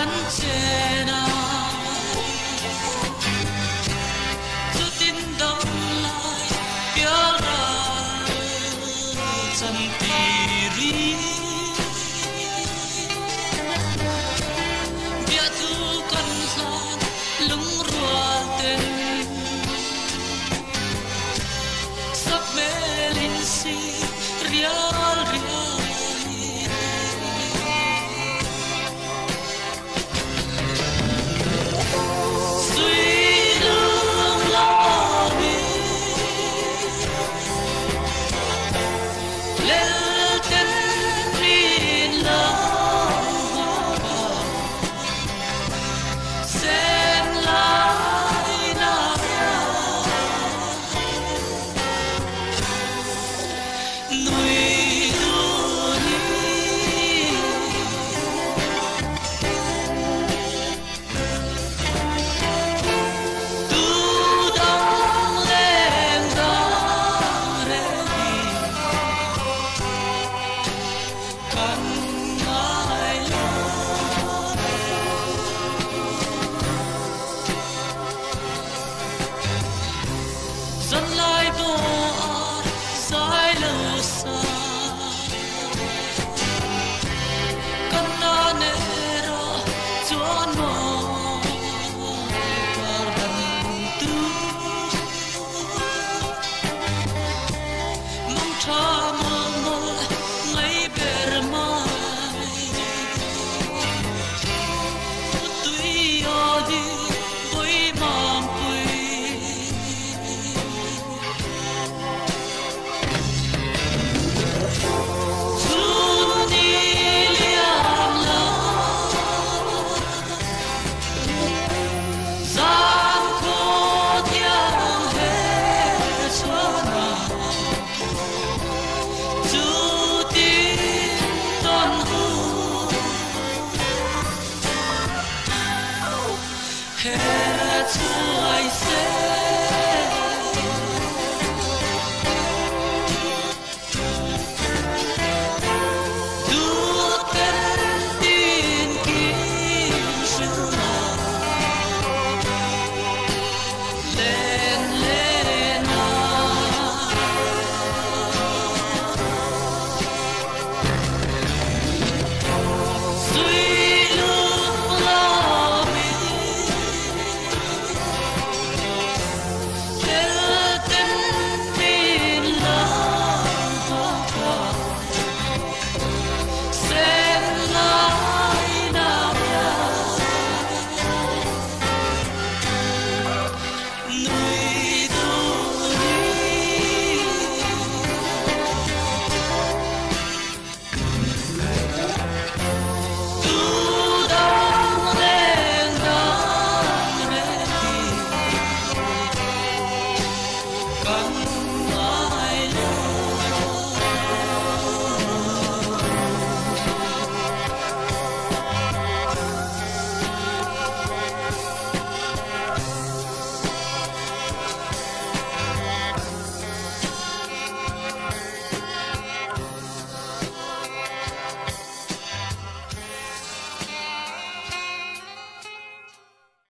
kan chena chu tin dom lai pia ra chan ti ri bia tu kan khan lung rua ten sắp mê linh si rial rial dân lai bo sai lâu xa con na nè ra chuan mo par dan tu mong cha mo mo ngay ber mai tui yo đi với mam Hera tu ai se